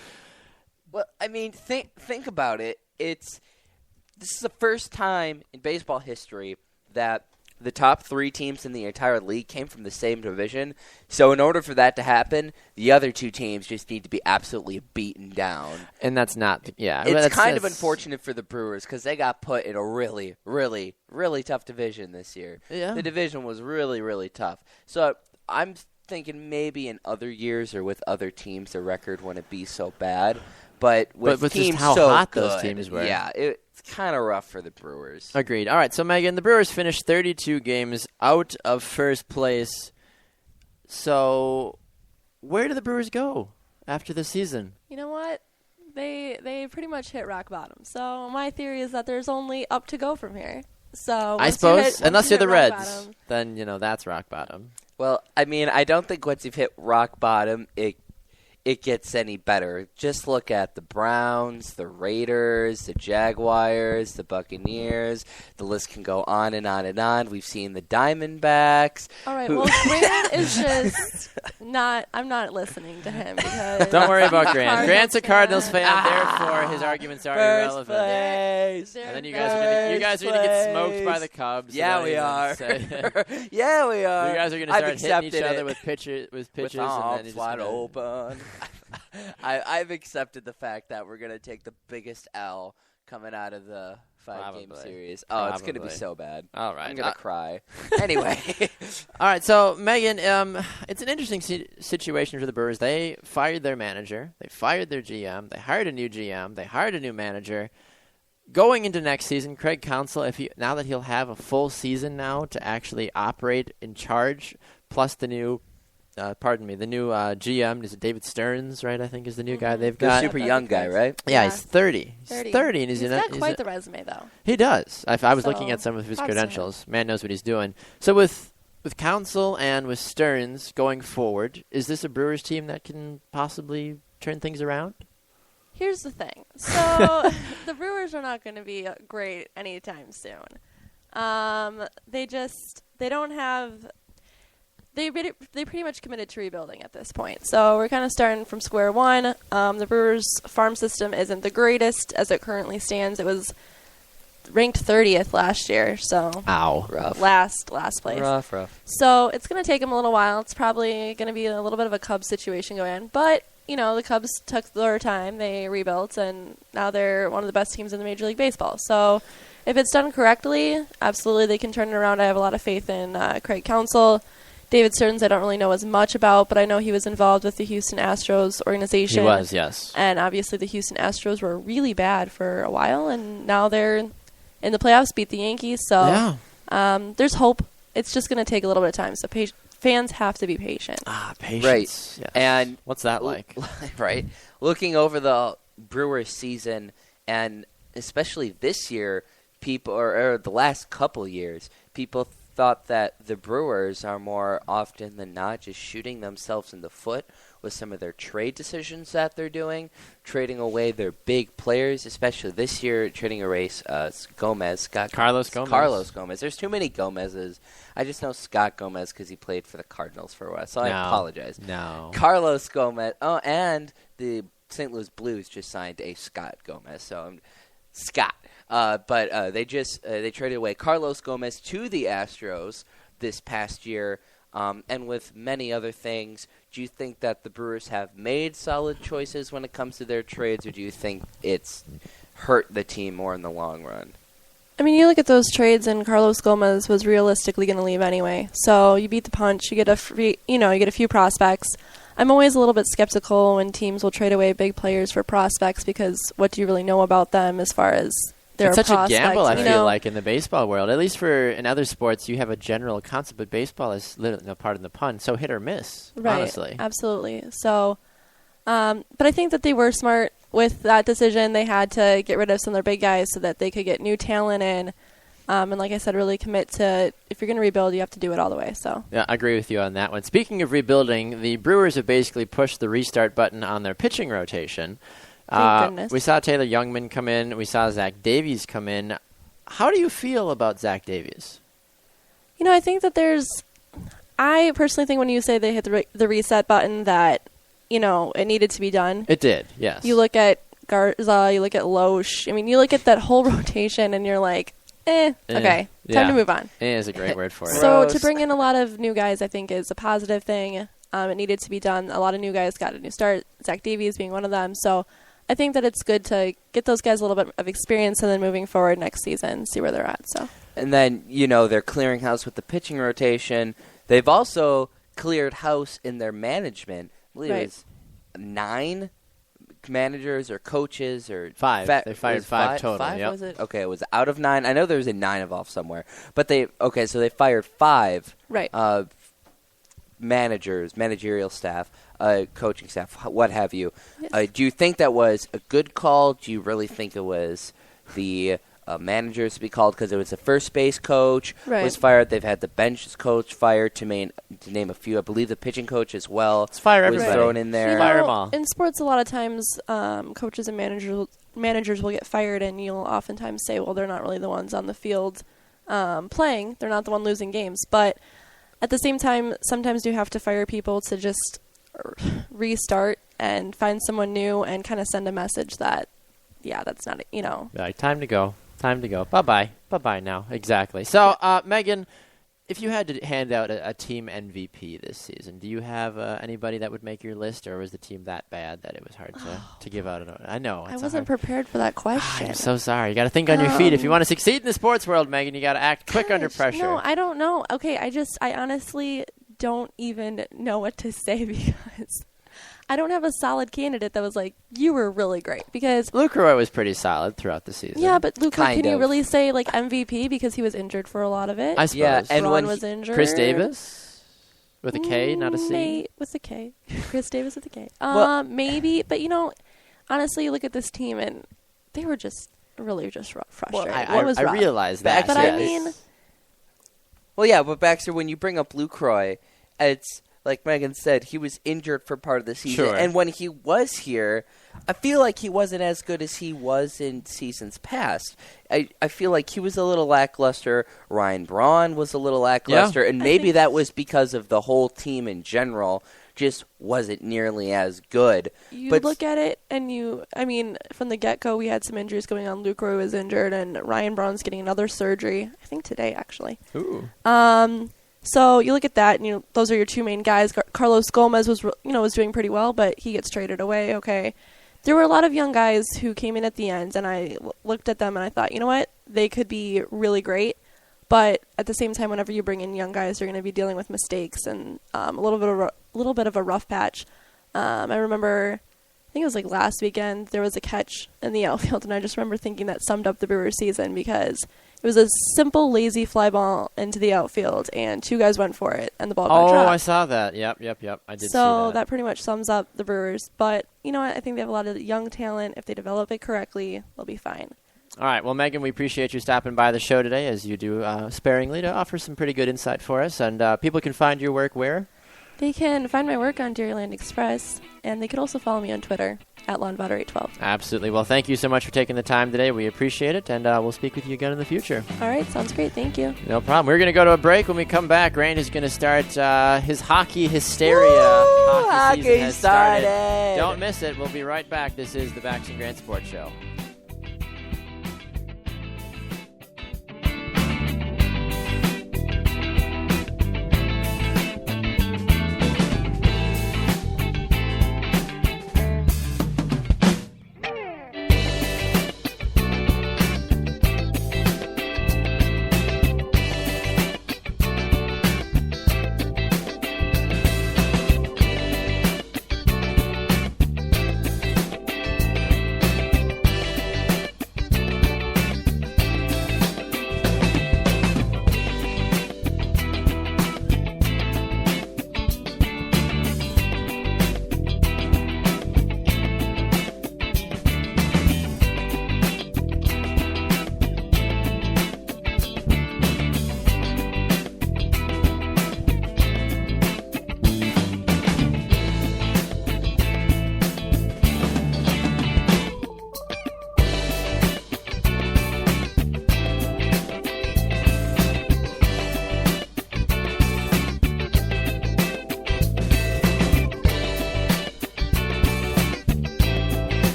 Well, I mean, think about it. This is the first time in baseball history that the top 3 teams in the entire league came from the same division. So in order for that to happen, the other 2 teams just need to be absolutely beaten down. And that's not, yeah. It's kind of unfortunate for the Brewers because they got put in a really, really, really tough division this year. Yeah. The division was really, really tough. So I'm thinking maybe in other years or with other teams, the record wouldn't be so bad. But with just teams how so hot good, those teams were. Yeah, it's kind of rough for the Brewers. Agreed. All right, so Megan, the Brewers finished 32 games out of first place. So where do the Brewers go after the season? You know what? They pretty much hit rock bottom. So my theory is that there's only up to go from here. So I suppose, unless you're the rock Reds, bottom- then, that's rock bottom. Well, I mean, I don't think once you've hit rock bottom, it gets any better. Just look at the Browns, the Raiders, the Jaguars, the Buccaneers. The list can go on and on and on. We've seen the Diamondbacks. All right. Well, Grant is just not. I'm not listening to him because Don't worry about Grant. Cardinals Grant's a Cardinals fan. fan, therefore his arguments are First irrelevant. place. They're And then you very- guys are gonna get smoked by the Cubs. so Yeah, don't we even are. say- Yeah, we are. You guys are gonna I've start hitting each accepted other it. with pitches, With and then arms you're just wide gonna- open. I've accepted the fact that we're gonna take the biggest L coming out of the 5-game Probably. series. Oh, it's gonna be Probably. so bad. All right. I'm gonna cry. Anyway, All right, so Megan, it's an interesting situation for the Brewers. They fired their manager, they fired their GM, they hired a new GM, they hired a new manager. Going into next season, Craig Counsell, now that he'll have a full season now to actually operate in charge, plus the new the new GM is David Stearns, right? I think is the new guy they've The got. super young guy, right? Yeah, Yeah. he's 30. 30. And He's got quite the resume, though. He does. I was looking So, at some of his props to him. credentials. Man knows what he's doing. So with Council and with Stearns going forward, is this a Brewers team that can possibly turn things around? Here's the thing. So the Brewers are not going to be great anytime soon. They don't have. They pretty much committed to rebuilding at this point. So we're kind of starting from square one. The Brewers farm system isn't the greatest as it currently stands. It was ranked 30th last year, so Ow. Rough. last place. Rough. So it's going to take them a little while. It's probably going to be a little bit of a Cubs situation going on. But, the Cubs took their time. They rebuilt, and now they're one of the best teams in the Major League Baseball. So if it's done correctly, absolutely they can turn it around. I have a lot of faith in Craig Counsell. David Stearns I don't really know as much about, but I know he was involved with the Houston Astros organization. He was, yes. And obviously the Houston Astros were really bad for a while, and now they're in the playoffs, beat the Yankees. So Yeah. there's hope. It's just going to take a little bit of time. So fans have to be patient. Patience. Right. Yes. And what's that like? Right. Looking over the Brewers season, and especially this year, people, or the last couple years, people thought that the Brewers are more often than not just shooting themselves in the foot with some of their trade decisions that they're doing, trading away their big players, especially this year, trading away Carlos Gomez. Carlos Gomez. There's too many Gomez's. I just know Scott Gomez because he played for the Cardinals for a while, so I apologize. No. Carlos Gomez. Oh, and the St. Louis Blues just signed a Scott Gomez, so Scott. But they traded away Carlos Gomez to the Astros this past year, and with many other things. Do you think that the Brewers have made solid choices when it comes to their trades, or do you think it's hurt the team more in the long run? I mean, you look at those trades, and Carlos Gomez was realistically going to leave anyway. So you beat the punch. You get you get a few prospects. I'm always a little bit skeptical when teams will trade away big players for prospects because what do you really know about them as far as their It's such prospects? a gamble, I you feel know? like, in the baseball world. At least in other sports, you have a general concept, but baseball is, pardon the pun, so hit or miss, Right, honestly. absolutely. So, but I think that they were smart with that decision. They had to get rid of some of their big guys so that they could get new talent in. And like I said, really commit to, if you're going to rebuild, you have to do it all the way. So Yeah, I agree with you on that one. Speaking of rebuilding, the Brewers have basically pushed the restart button on their pitching rotation. Thank goodness. We saw Taylor Youngman come in. We saw Zach Davies come in. How do you feel about Zach Davies? I think that I personally think when you say they hit the reset button that, it needed to be done. It did, yes. You look at Garza, you look at Loesch. I mean, you look at that whole rotation and you're like, okay, time to move on. Is a great word for it. So Gross. to bring in a lot of new guys, I think, is a positive thing. It needed to be done. A lot of new guys got a new start, Zach Davies being one of them. So I think that it's good to get those guys a little bit of experience and then moving forward next season, see where they're at. So. And then, they're clearing house with the pitching rotation. They've also cleared house in their management. I believe Right. it was 9 managers or coaches or 5. They fired 5 total. 5 Yep. was it? Okay, it was out of 9. I know there was a 9 involved somewhere. But so they fired 5 Right. managers, managerial staff, coaching staff, what have you. Yes. Do you think that was a good call? Do you really think it was the managers to be called because it was the first base coach Right. was fired? They've had the bench coach fired to name a few. I believe the pitching coach as well Let's fire was everybody. thrown in there. Fire 'em all. In sports, a lot of times, coaches and managers will get fired, and you'll oftentimes say, well, they're not really the ones on the field playing. They're not the one losing games. But at the same time, sometimes you have to fire people to just restart and find someone new and kind of send a message that, yeah, that's not, Like, time to go. Time to go. Bye-bye. Bye-bye now. Exactly. So, Megan, if you had to hand out a team MVP this season, do you have anybody that would make your list, or was the team that bad that it was hard to give out? I know. I wasn't prepared for that question. I'm so sorry. You got to think on your feet. If you want to succeed in the sports world, Megan, you got to act quick under pressure. No, I don't know. Okay, I honestly don't even know what to say because I don't have a solid candidate that was like, you were really great. Because Lucroy was pretty solid throughout the season. yeah, but Luka, Kind can you of. really say like MVP because he was injured for a lot of it? I suppose. Yeah, and Ron when was injured. Chris Davis With a K, not a C? With a K. Chris Davis with a K. Well- Maybe, but honestly, you look at this team and they were just really just frustrated. Well, It was I rough. realize that. But Yes. I mean, Well, yeah, but Baxter, when you bring up Lucroy, it's like Megan said, he was injured for part of the season. Sure. And when he was here, I feel like he wasn't as good as he was in seasons past. I feel like he was a little lackluster. Ryan Braun was a little lackluster. And I maybe think- that was because of the whole team in general just wasn't nearly as good. you But look at it and from the get-go, we had some injuries going on. Luke Roy was injured, and Ryan Braun's getting another surgery, I think today, actually. Ooh. So you look at that, and those are your two main guys. Carlos Gomez was doing pretty well, but he gets traded away. Okay, there were a lot of young guys who came in at the end, and I looked at them and I thought, you know what, they could be really great. But at the same time, whenever you bring in young guys, you're going to be dealing with mistakes and a little bit of a rough patch. I remember, I think it was like last weekend, there was a catch in the outfield, and I just remember thinking that summed up the Brewers season because it was a simple, lazy fly ball into the outfield, and two guys went for it, and the ball got Oh, dropped. I saw that. Yep. I did see So that. that pretty much sums up the Brewers. But you know what? I think they have a lot of young talent. If they develop it correctly, they'll be fine. All right. Well, Megan, we appreciate you stopping by the show today, as you do sparingly, to offer some pretty good insight for us. And people can find your work where? They can find my work on Dairyland Express, and they can also follow me on Twitter at LawnVotter812. Absolutely. Well, thank you so much for taking the time today. We appreciate it, and we'll speak with you again in the future. All right, sounds great. Thank you. No problem. We're going to go to a break. When we come back, Rand is going to start his hockey hysteria. Woo! Hockey season has started. Don't miss it. We'll be right back. This is the Bax and Grant Sports Show.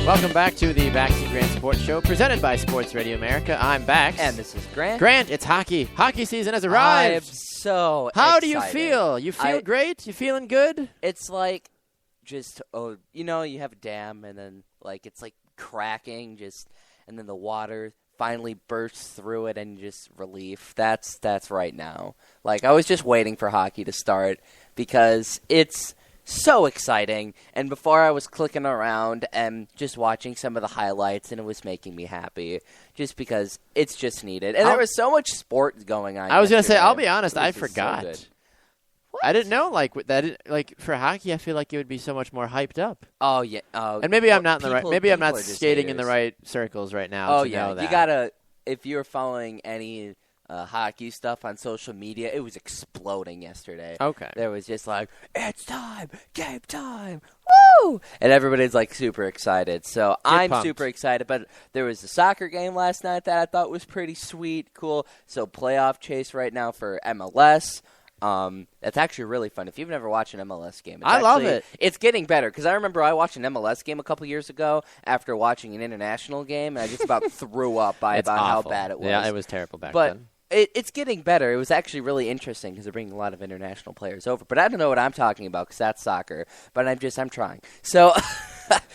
Welcome back to the Bax and Grant Sports Show, presented by Sports Radio America. I'm Bax. And this is Grant. Grant, it's hockey. Hockey season has I am arrived. so How excited. do you feel? You feel great? You feeling good? It's like just, you have a dam and then it's like cracking and then the water finally bursts through it and just relief. That's right now. I was just waiting for hockey to start because it's so exciting. And before I was clicking around and just watching some of the highlights, and it was making me happy just because it's just needed. And there was so much sport going on. I was going to say, yesterday. I'll be honest, It was I just so forgot. good. I didn't know for hockey. I feel like it would be so much more hyped up. Oh yeah, And maybe I'm not in the right. Maybe I'm not people are just skating in the haters. right circles right now. Oh to yeah, know that. you gotta. If you're following any hockey stuff on social media. It was exploding yesterday. Okay. There was just like, it's time, game time, woo! And everybody's like super excited. So I'm pumped. super excited. But there was a soccer game last night that I thought was pretty sweet, cool. So playoff chase right now for MLS. That's actually really fun. If you've never watched an MLS game, I love it. It's getting better because I remember I watched an MLS game a couple years ago after watching an international game, and I just about threw up about how bad it was. Yeah, it was terrible back But then. it's getting better. It was actually really interesting because they're bringing a lot of international players over. But I don't know what I'm talking about because that's soccer. But I'm trying. So,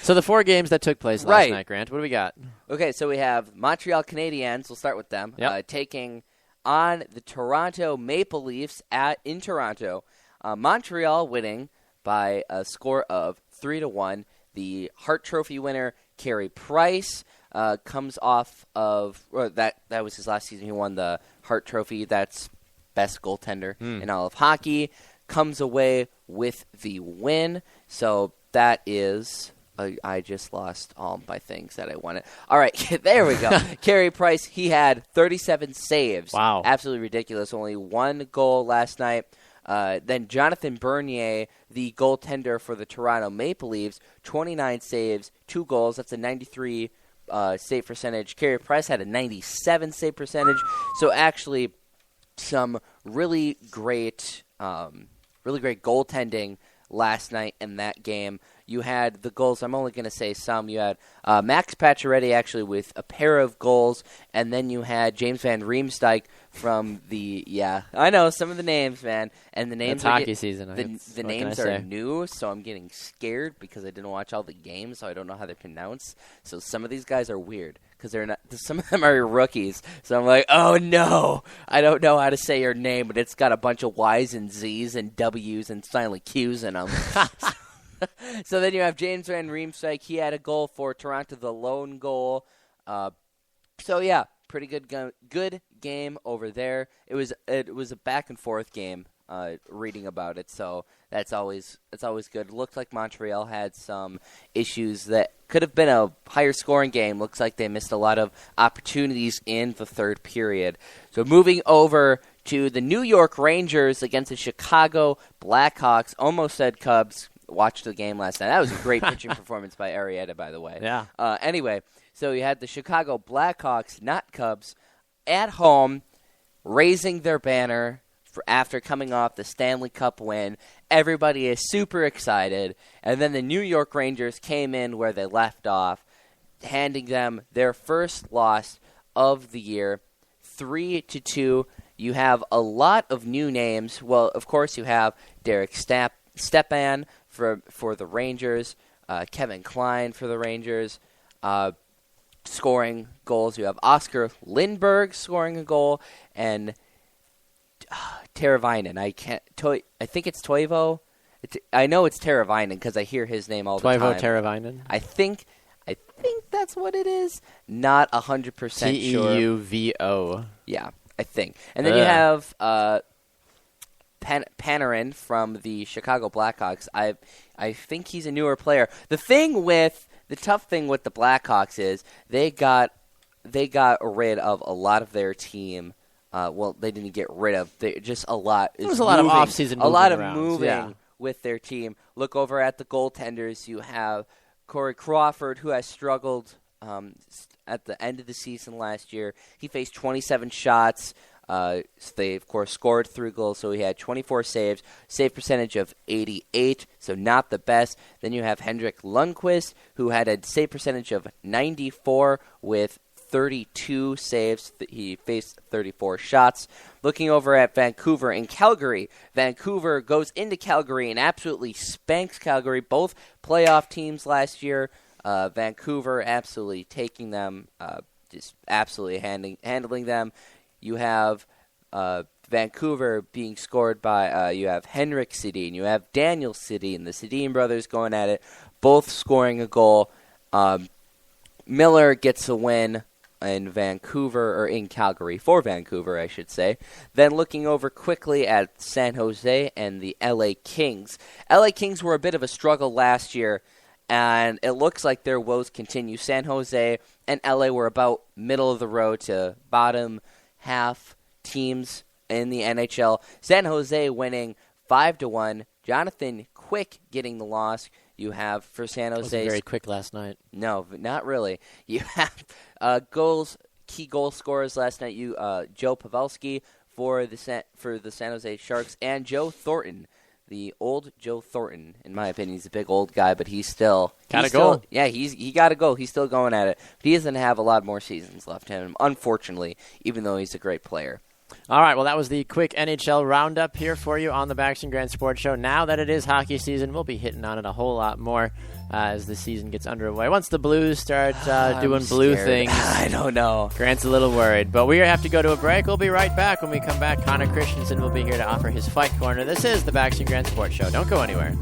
So the 4 games that took place last Right. night, Grant, what do we got? okay, so we have Montreal Canadiens. We'll start with them. Yep. Taking on the Toronto Maple Leafs in Toronto. Montreal winning by a score of 3-1. The Hart Trophy winner, Carey Price, comes off of that was his last season. He won the Hart Trophy. That's best goaltender in all of hockey. Comes away with the win. So that is. I just lost all my things that I wanted. All right, there we go. Carey Price, he had 37 saves. Wow. Absolutely ridiculous. Only 1 goal last night. Then Jonathan Bernier, the goaltender for the Toronto Maple Leafs, 29 saves, 2 goals. That's a 93 save percentage. Carey Price had a 97 save percentage. So actually some really great goaltending last night in that game. You had the goals. I'm only going to say some. You had Max Pacioretty actually with a pair of goals, and then you had James Van Riemsdyk from the I know some of the names, man, and the names It's hockey season. The names are new, so I'm getting scared because I didn't watch all the games, so I don't know how they're pronounced. So some of these guys are weird because they're not. Some of them are rookies, so I'm like, oh no, I don't know how to say your name, but it's got a bunch of Y's and Z's and W's and silent Q's in them. So then you have James Van Riemsdyk. He had a goal for Toronto, the lone goal. So yeah, pretty good game over there. It was a back and forth game. Reading about it, so that's always good. Looked like Montreal had some issues that could have been a higher scoring game. Looks like they missed a lot of opportunities in the third period. So moving over to the New York Rangers against the Chicago Blackhawks. Almost said Cubs. Watched the game last night. That was a great pitching performance by Arrieta, by the way. Yeah. Anyway, so you had the Chicago Blackhawks, not Cubs, at home, raising their banner after coming off the Stanley Cup win. Everybody is super excited. And then the New York Rangers came in where they left off, handing them their first loss of the year, 3-2. You have a lot of new names. Well, of course, you have Derek Stepan for the Rangers, Kevin Klein for the Rangers, scoring goals. You have Oscar Lindberg scoring a goal, and Teravainen. I think it's Toivo. I know it's Teravainen because I hear his name all the time. Toivo Teravainen. I think that's what it is. Not 100% sure. Teuvo. Yeah, I think. And then you have Panarin from the Chicago Blackhawks. I think he's a newer player. The tough thing with the Blackhawks is they got rid of a lot of their team. Well, they didn't get rid of. Just a lot. There was a lot of off-season moving. A lot of around. moving with their team. Look over at the goaltenders. You have Corey Crawford, who has struggled at the end of the season last year. He faced 27 shots. They, of course, scored 3 goals, so he had 24 saves, save percentage of 88, so not the best. Then you have Henrik Lundqvist, who had a save percentage of 94 with 32 saves. He faced 34 shots. Looking over at Vancouver and Calgary, Vancouver goes into Calgary and absolutely spanks Calgary, both playoff teams last year. Vancouver absolutely taking them, just absolutely handling them. You have Vancouver being scored by, you have Henrik Sedin, you have Daniel Sedin, the Sedin brothers going at it, both scoring a goal. Miller gets a win in Vancouver, or in Calgary, for Vancouver, I should say. Then looking over quickly at San Jose and the LA Kings. LA Kings were a bit of a struggle last year, and it looks like their woes continue. San Jose and LA were about middle of the road to bottom half teams in the NHL. San Jose winning 5-1. Jonathan Quick getting the loss. You have for San Jose. Wasn't very quick last night. No, not really. You have key goal scorers last night. Joe Pavelski for the San Jose Sharks, and Joe Thornton, the old Joe Thornton. In my opinion, he's a big old guy, but he's still got to go. Yeah, he got to go. He's still going at it. But he doesn't have a lot more seasons left in him, unfortunately, even though he's a great player. All right, well, that was the quick NHL roundup here for you on the Baxter and Grant Sports Show. Now that it is hockey season, we'll be hitting on it a whole lot more as the season gets underway. Once the Blues start doing blue things, I don't know. Grant's a little worried. But we have to go to a break. We'll be right back. When we come back, Connor Christensen will be here to offer his fight corner. This is the Baxter and Grant Sports Show. Don't go anywhere.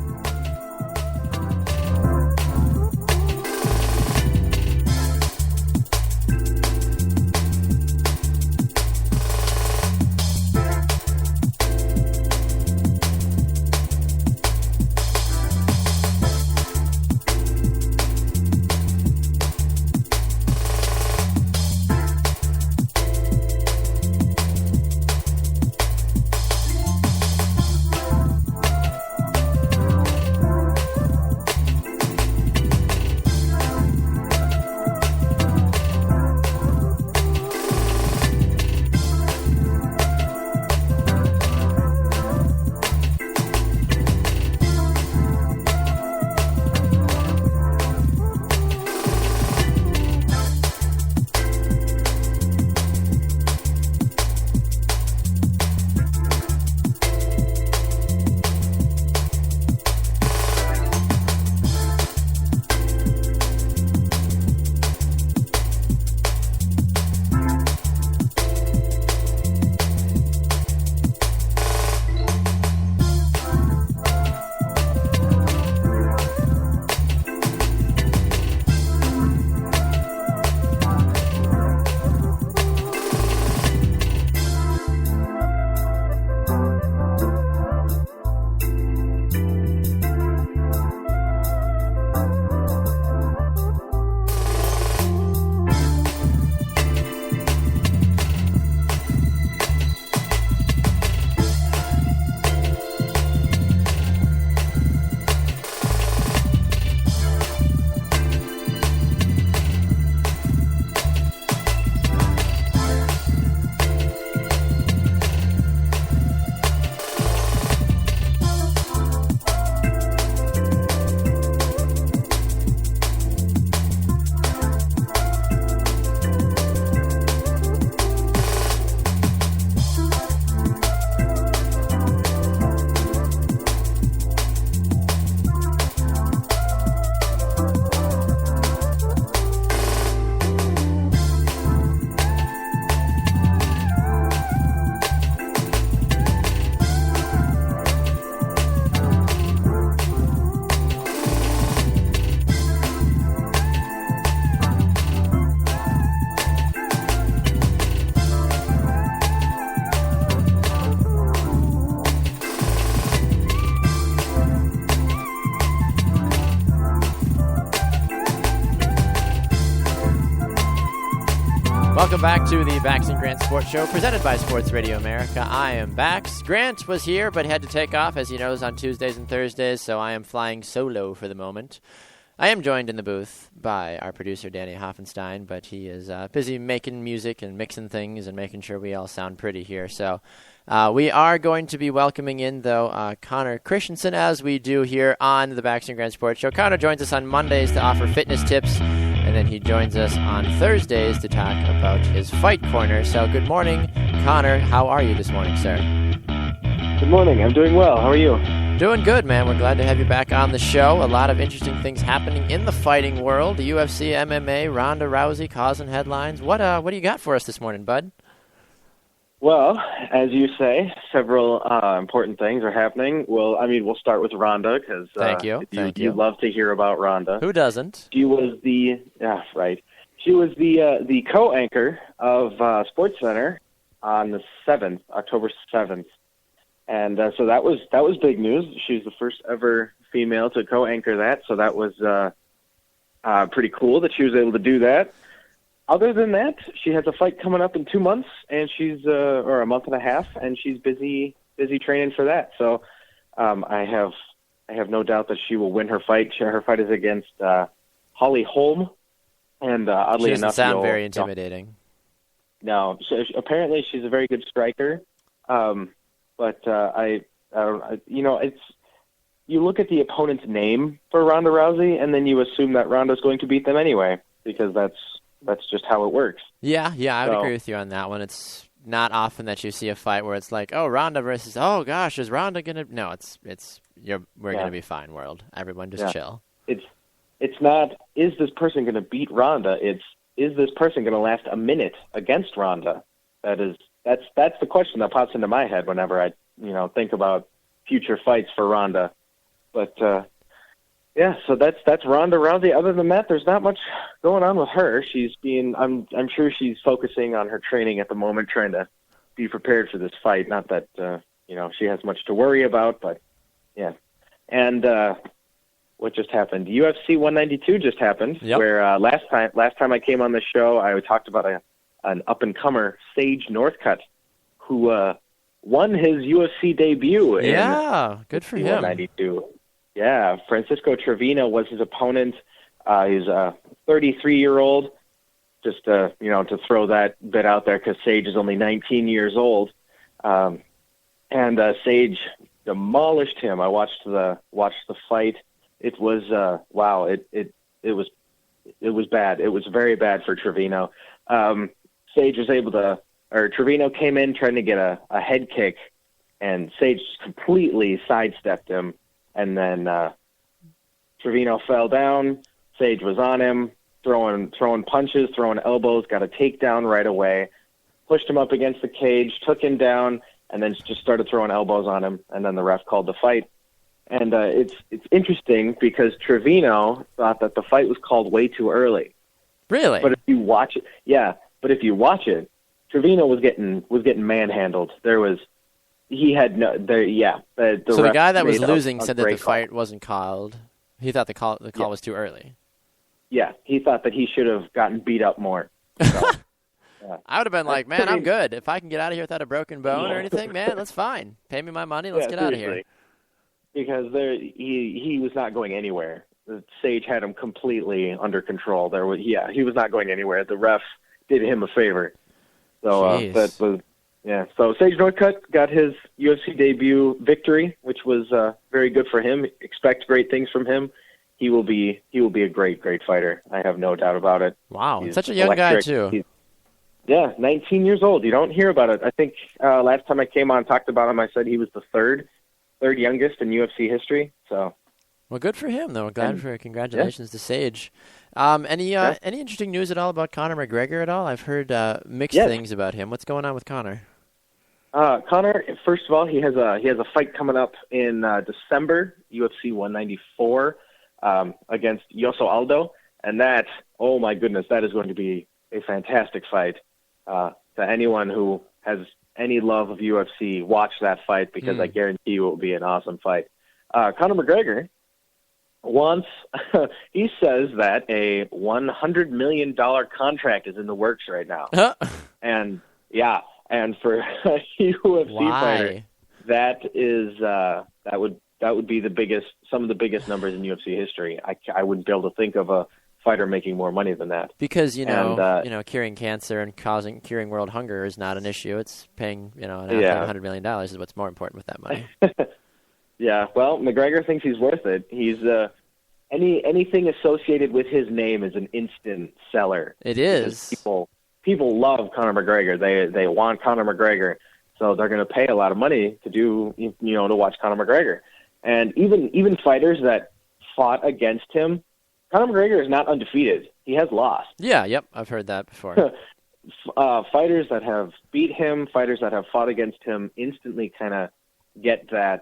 Welcome back to the Bax and Grant Sports Show, presented by Sports Radio America. I am Bax. Grant was here, but had to take off, as he knows, on Tuesdays and Thursdays, so I am flying solo for the moment. I am joined in the booth by our producer, Danny Hoffenstein, but he is busy making music and mixing things and making sure we all sound pretty here. So we are going to be welcoming in, though, Connor Christensen, as we do here on the Bax and Grant Sports Show. Connor joins us on Mondays to offer fitness tips, and then he joins us on Thursdays to talk about his fight corner. So good morning, Connor. How are you this morning, sir? Good morning. I'm doing well. How are you? Doing good, man. We're glad to have you back on the show. A lot of interesting things happening in the fighting world. The UFC, MMA, Ronda Rousey causing headlines. What do you got for us this morning, bud? Well, as you say, several important things are happening. Well, I mean, we'll start with Ronda because Thank you. You love to hear about Ronda. Who doesn't? She was the She was the co-anchor of SportsCenter on the 7th, October 7th. And so that was big news. She was the first ever female to co-anchor that, so that was pretty cool that she was able to do that. other than that, she has a fight coming up in 2 months, and she's or a month and a half, and she's busy training for that. So I have no doubt that she will win her fight. Her fight is against Holly Holm, and oddly She doesn't enough, sound very intimidating. No, apparently she's a very good striker, but I don't, it's. You look at the opponent's name for Ronda Rousey, and then you assume that Ronda's going to beat them anyway, because that's just how it works. Yeah, I would agree with you on that one. It's not often that you see a fight where it's like, oh, Ronda versus, oh gosh, is Ronda gonna? No, we're gonna be fine, world. Everyone just chill. It's not, is this person gonna beat Ronda? It's, is this person gonna last a minute against Ronda? That's the question that pops into my head whenever I think about future fights for Ronda. But so that's Ronda Rousey. Other than that, there's not much going on with her. I'm sure she's focusing on her training at the moment, trying to be prepared for this fight. Not that she has much to worry about, but yeah. And what just happened? UFC 192 just happened. Yep. Where last time I came on the show, I talked about an up and comer, Sage Northcutt, who won his UFC debut. Good for him. 192. Yeah, Francisco Trevino was his opponent. He's a 33-year-old. Just to throw that bit out there, because Sage is only 19 years old, and Sage demolished him. I watched the fight. It was wow. It was bad. It was very bad for Trevino. Sage was able to, or Trevino came in trying to get a head kick, and Sage completely sidestepped him. And then Trevino fell down. Sage was on him, throwing punches, throwing elbows, got a takedown right away, pushed him up against the cage, took him down, and then just started throwing elbows on him. And then the ref called the fight. And it's interesting because Trevino thought that the fight was called way too early. Really? But if you watch it, Trevino was getting manhandled. The guy that was losing said that the fight call. wasn't called. He thought the call was too early. Yeah, he thought that he should have gotten beat up more. So, I would have been like, man, I'm good. If I can get out of here without a broken bone or anything, man, that's fine. Pay me my money. Let's get out of here. Because he was not going anywhere. Sage had him completely under control. He was not going anywhere. The ref did him a favor. So So Sage Northcutt got his UFC debut victory, which was very good for him. Expect great things from him. He will be a great fighter. I have no doubt about it. Wow, such a young guy too. 19 years old. You don't hear about it. I think last time I came on and talked about him, I said he was the third youngest in UFC history. So, well, good for him though. Congratulations to Sage. Any interesting news at all about Conor McGregor at all? I've heard mixed things about him. What's going on with Conor? Conor, first of all, he has a fight coming up in December, UFC 194, against Yoso Aldo, and that, oh my goodness, that is going to be a fantastic fight. To anyone who has any love of UFC, watch that fight, because I guarantee you it will be an awesome fight. Conor McGregor he says that a $100 million contract is in the works right now. And for a UFC fighter, that would be some of the biggest numbers in UFC history. I wouldn't be able to think of a fighter making more money than that. Because curing cancer and curing world hunger is not an issue. It's paying $100 million is what's more important with that money. Yeah, well, McGregor thinks he's worth it. He's anything associated with his name is an instant seller. It is. People love Conor McGregor. They want Conor McGregor, so they're going to pay a lot of money to watch Conor McGregor. And even fighters that fought against him, Conor McGregor is not undefeated. He has lost. Yeah, yep, I've heard that before. Fighters that have beat him, fighters that have fought against him, instantly kind of get that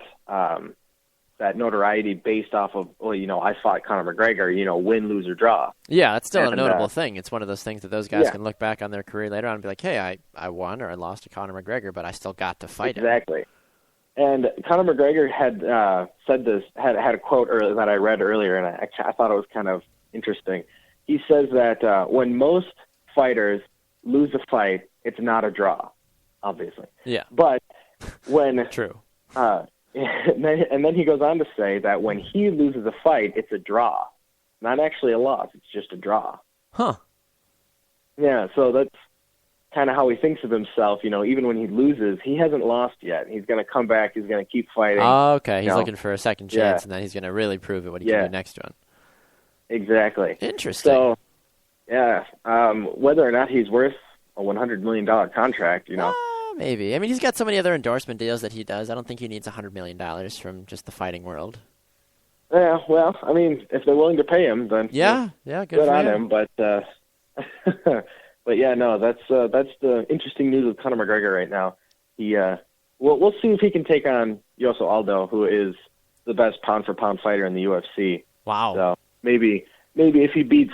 notoriety based off of, I fought Conor McGregor, win, lose, or draw. Yeah, it's still a notable thing. It's one of those things that those guys can look back on their career later on and be like, hey, I won or I lost to Conor McGregor, but I still got to fight him. Exactly. And Conor McGregor had said this, had a quote that I read earlier, and I thought it was kind of interesting. He says that when most fighters lose a fight, it's not a draw, obviously. Yeah. But when True. and then he goes on to say that when he loses a fight, it's a draw, not actually a loss. It's just a draw. Huh. Yeah, so that's kind of how he thinks of himself. Even when he loses, he hasn't lost yet. He's going to come back. He's going to keep fighting. Oh, okay. He's you know. looking for a second chance, Yeah. and then he's going to really prove it when he can do next one. Exactly. Interesting. So, yeah, whether or not he's worth a $100 million contract, Maybe. I mean, he's got so many other endorsement deals that he does. I don't think he needs $100 million from just the fighting world. Yeah, well, I mean, if they're willing to pay him, then Yeah, good for on him. him. But but yeah, no, that's the interesting news with Conor McGregor right now. We'll see if he can take on Yoso Aldo, who is the best pound for pound fighter in the UFC. Wow. So maybe if he beats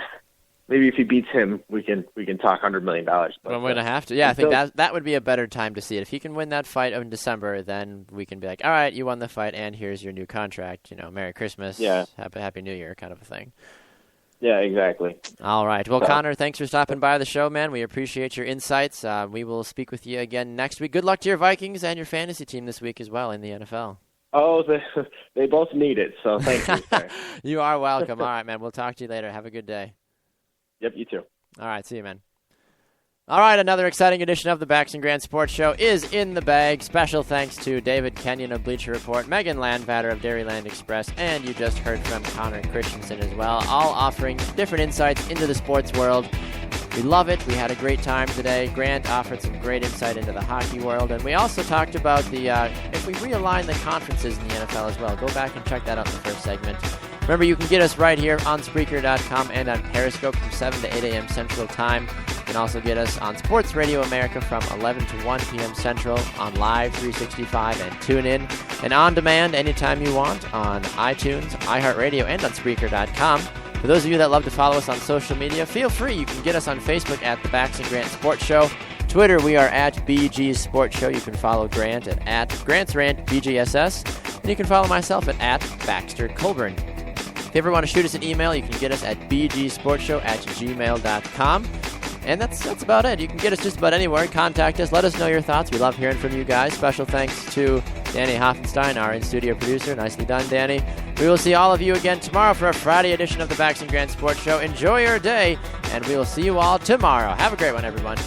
him, we can talk $100 million. But, I'm going to have to. Yeah, I think until- that would be a better time to see it. If he can win that fight in December, then we can be like, all right, you won the fight, and here's your new contract. Merry Christmas, Yeah. Happy New Year kind of a thing. Yeah, exactly. All right. Well, Connor, thanks for stopping by the show, man. We appreciate your insights. We will speak with you again next week. Good luck to your Vikings and your fantasy team this week as well in the NFL. Oh, they both need it, so thank you. Sir. You are welcome. All right, man. We'll talk to you later. Have a good day. Yep, you too. All right. See you, man. All right, another exciting edition of the Bax and Grant Sports Show is in the bag. Special thanks to David Kenyon of Bleacher Report, Megan Landvatter of Dairyland Express, and you just heard from Connor Christensen as well, all offering different insights into the sports world. We love it. We had a great time today. Grant offered some great insight into the hockey world, and we also talked about if we realign the conferences in the NFL as well. Go back and check that out in the first segment. Remember, you can get us right here on Spreaker.com and on Periscope from 7 to 8 a.m. Central Time. You can also get us on Sports Radio America from 11 to 1 p.m. Central on Live 365 and TuneIn, and on demand anytime you want on iTunes, iHeartRadio, and on Spreaker.com. For those of you that love to follow us on social media, feel free. You can get us on Facebook at the Bax and Grant Sports Show. Twitter, we are at BG Sports Show. You can follow Grant at Grant's Rant BGSS, and you can follow myself at Baxter Colburn. If you ever want to shoot us an email, you can get us at bgsportshow@gmail.com. And that's about it. You can get us just about anywhere. Contact us. Let us know your thoughts. We love hearing from you guys. Special thanks to Danny Hoffenstein, our in-studio producer. Nicely done, Danny. We will see all of you again tomorrow for a Friday edition of the Bax and Grant Sports Show. Enjoy your day, and we will see you all tomorrow. Have a great one, everyone.